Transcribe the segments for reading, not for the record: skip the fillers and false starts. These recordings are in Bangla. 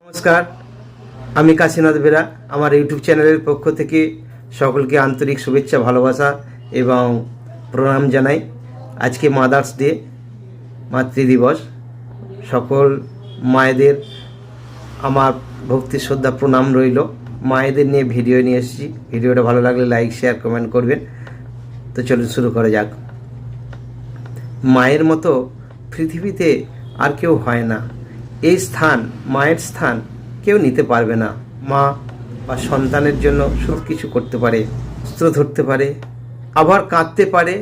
নমস্কার, আমি কাশীনাথ বেরা। আমার ইউটিউব চ্যানেলের পক্ষ থেকে সকলকে আন্তরিক শুভেচ্ছা, ভালোবাসা এবং প্রণাম জানাই। আজকে মাদার্স ডে, মাতৃদিবস। সকল মায়েদের আমার ভক্তি শ্রদ্ধা প্রণাম রইল। মায়েদের নিয়ে ভিডিও নিয়ে এসেছি। ভিডিওটা ভালো লাগলে লাইক, শেয়ার, কমেন্ট করবেন। তো চলুন শুরু করা যাক। মায়ের মতো পৃথিবীতে আর কেউ হয় না। এই স্থান, মায়ের স্থান কেউ নিতে পারবে না। মা বা সন্তানের জন্য সব কিছু করতে পারে, অস্ত্র ধরতে পারে, আবার কাঁদতে পারে,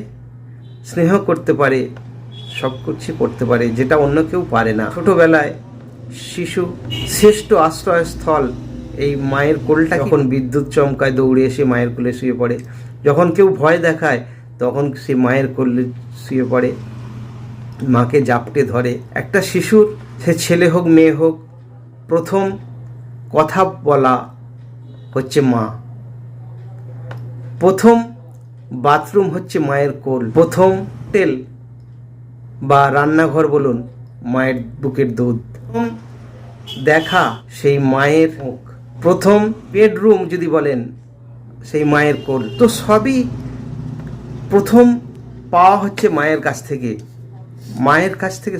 স্নেহ করতে পারে, সব কিছু করতে পারে, যেটা অন্য কেউ পারে না। ছোটোবেলায় শিশু শ্রেষ্ঠ আশ্রয়স্থল এই মায়ের কোলটা। যখন বিদ্যুৎ চমকায় দৌড়ে এসে মায়ের কোলে শুয়ে পড়ে, যখন কেউ ভয় দেখায় তখন সে মায়ের কোলে শুয়ে পড়ে, মাকে জাপটে ধরে। একটা শিশুর, সে ছেলে হোক মেয়ে হোক, প্রথম কথা বলা হচ্ছে মা। প্রথম বাথরুম হচ্ছে মায়ের কোল। প্রথম হোটেল বা রান্নাঘর বলুন, মায়ের বুকের দুধ। প্রথম দেখা সেই মায়ের মুখ। প্রথম বেডরুম যদি বলেন, সেই মায়ের কোল। তো সবই প্রথম পাওয়া হচ্ছে মায়ের কাছ থেকে। মায়ের কাছ থেকে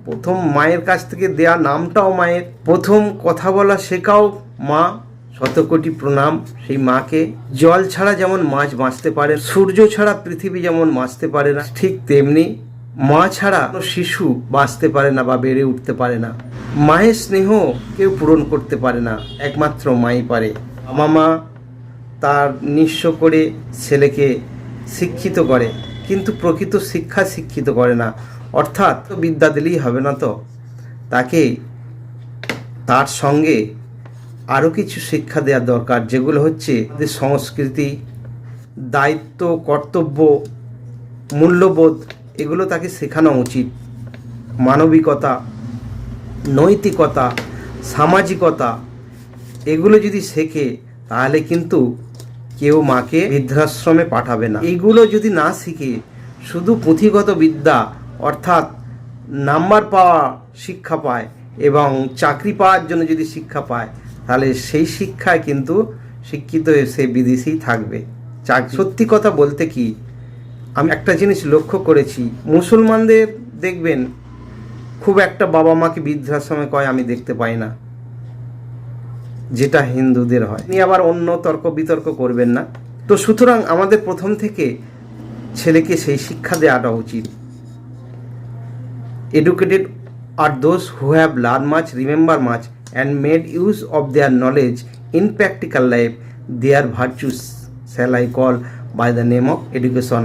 প্রথম, মায়ের কাছ থেকে দেয়া নামটাও মায়ের। প্রথম কথা বলা শেখাও মা। শতকোটি প্রণাম সেই মাকে। জল ছাড়া যেমন মাছ বাঁচতে পারে, সূর্য ছাড়া পৃথিবী যেমন বাঁচতে পারে না, ঠিক তেমনি মা ছাড়া কোনো শিশু বাঁচতে পারে না বা বেড়ে উঠতে পারে না। মায়ের স্নেহ কেউ পূরণ করতে পারে না, একমাত্র মাই পারে। বাবা মা তার নিঃস্ব করে ছেলেকে শিক্ষিত করে, কিন্তু প্রকৃত শিক্ষা শিক্ষিত করে না। অর্থাৎ বিদ্যা দিলেই হবে না, তো তাকে তার সঙ্গে আরও কিছু শিক্ষা দেওয়া দরকার, যেগুলো হচ্ছে আমাদের সংস্কৃতি, দায়িত্ব, কর্তব্য, মূল্যবোধ। এগুলো তাকে শেখানো উচিত। মানবিকতা, নৈতিকতা, সামাজিকতা, এগুলো যদি শেখে তাহলে কিন্তু কেউ মাকে বৃদ্ধাশ্রমে পাঠাবে না। এগুলো যদি না শিখে শুধু পুঁথিগত বিদ্যা, অর্থাৎ নাম্বার পাওয়া শিক্ষা পায় এবং চাকরি পাওয়ার জন্য যদি শিক্ষা পায়, তাহলে সেই শিক্ষায় কিন্তু শিক্ষিত হয়ে সে বিদেশেই থাকবে। সত্যি কথা বলতে কি, আমি একটা জিনিস লক্ষ্য করেছি, মুসলমানদের দেখবেন খুব একটা বাবা মাকে বৃদ্ধাশ্রমে কয় আমি দেখতে পাই না, যেটা হিন্দুদের হয়। আপনি আবার অন্য তর্ক বিতর্ক করবেন না। তো সুতরাং আমাদের প্রথম থেকে ছেলেকে সেই শিক্ষা দেওয়াটা উচিত। Educated are those who have learned much, remember much, and made use of their knowledge in practical life. Their virtues shall I call by the name of education.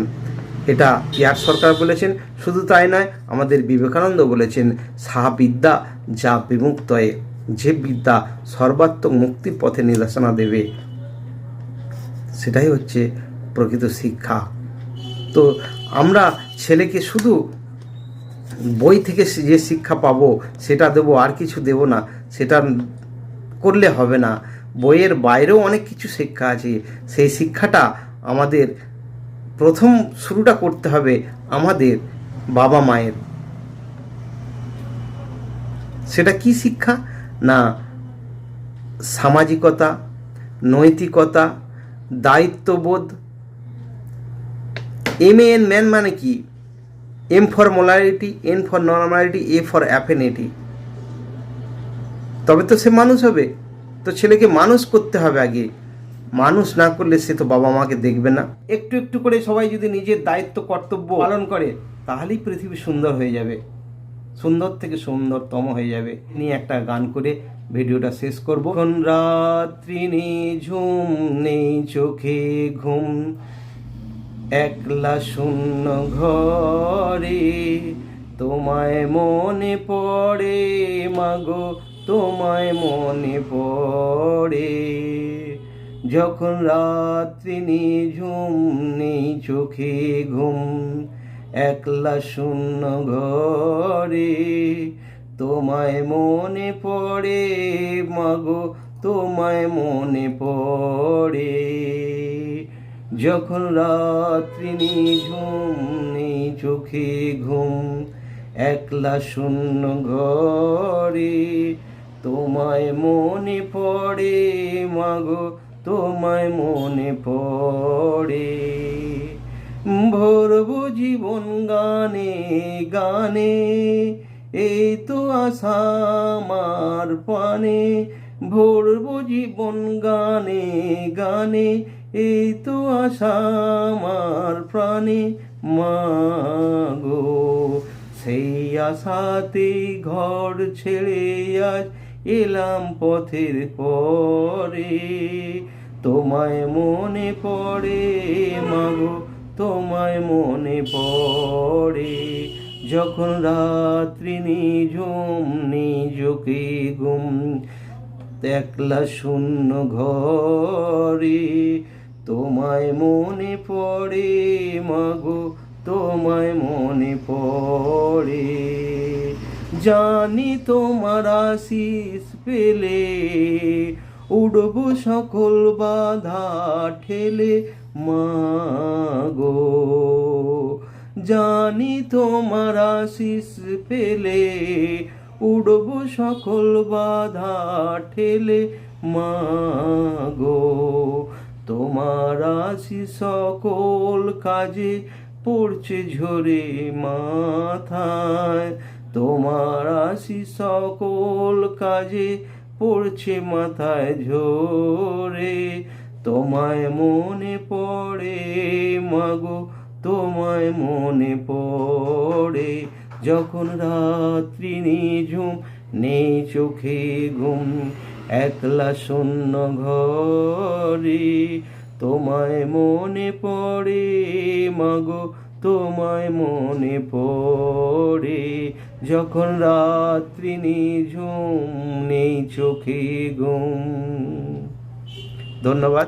এটা ইয়ার সরকার বলেছেন। শুধু তাই নয়, আমাদের বিবেকানন্দ বলেছেন, সাহা বিদ্যা যা বিমুক্তয়ে, যে বিদ্যা সর্বাত্মক মুক্তির পথে নির্দেশনা দেবে, সেটাই হচ্ছে প্রকৃত শিক্ষা। তো আমরা ছেলেকে শুধু বই থেকে যে শিক্ষা পাবো সেটা দেবো, আর কিছু দেব না, সেটা করলে হবে না। বইয়ের বাইরেও অনেক কিছু শিক্ষা আছে। সেই শিক্ষাটা আমাদের প্রথম শুরুটা করতে হবে আমাদের বাবা মায়ের। সেটা কি শিক্ষা? না, সামাজিকতা, নৈতিকতা, দায়িত্ববোধ। MAN ম্যান মানে কি? M for molarity, N for normality, A for affinity. তবে তো সে মানুষ হবে। তো ছেলেকে মানুষ করতে হবে আগে। মানুষ না করলে সে তো বাবা মাকে দেখবে না। একটু একটু করে সবাই যদি নিজের দায়িত্ব কর্তব্য পালন করে, তাহলেই পৃথিবী সুন্দর হয়ে যাবে, সুন্দর থেকে সুন্দরতম হয়ে যাবে। নিয়ে একটা গান করে ভিডিওটা শেষ করব। কোন রাত্রি নিঝুম, নেই চোখে ঘুম, একলা শূন্য ঘরে, তোমায় মনে পড়ে মাগো, তোমায় মনে পড়ে। যখন রাত্রি নিঝুম, নেই চোখে ঘুম, একলা শূন্য ঘরে, তোমায় মনে পড়ে মাগো, তোমায় মনে পড়ে। যখন রাত্রি নিঝুম, নেই চোখে ঘুম, একলা শূন্য ঘরে, তোমায় মনে পড়ে মাগো, তোমায় মনে পড়ে। ভরবো জীবন গানে গানে, এই তো আশা আমার প্রাণে। ভরবো জীবন গানে গানে, এই তো আশা আমার প্রাণে। মাগো সেই আশাতে ঘর ছেড়ে আজ এলাম পথের পরে। তোমায় মনে পড়ে মাগো, তোমায় মনে পড়ে। যখন রাত্রি নিঝুম নিজকে ঘুম, একলা শূন্য ঘরে। তোমায় মনে পড়ে মাগো, তোমায় মনে পড়ে। জানি তোমার আশিস পেলে উড়বো সকল বাধা ঠেলে। মাগো জানি তোমার আশিস পেলে উড়বো সকল বাধা ঠেলে। মাগো তোমার আশিস সকল কাজে পড়ছে ঝরে মাথায়। তোমার আশিস সকল কাজে পড়ছে মাথায় ঝরে। তোমায় মনে পড়ে মাগো, তোমায় মনে পড়ে। যখন রাত্রি নিঝুম নেই চোখে ঘুম, একলা শূন্য ঘরে। তোমায় মনে পড়ে মাগো, তোমায় মনে পড়ে। যখন রাত্রি নিঝুম নেই চোখে ঘুম। ধন্যবাদ।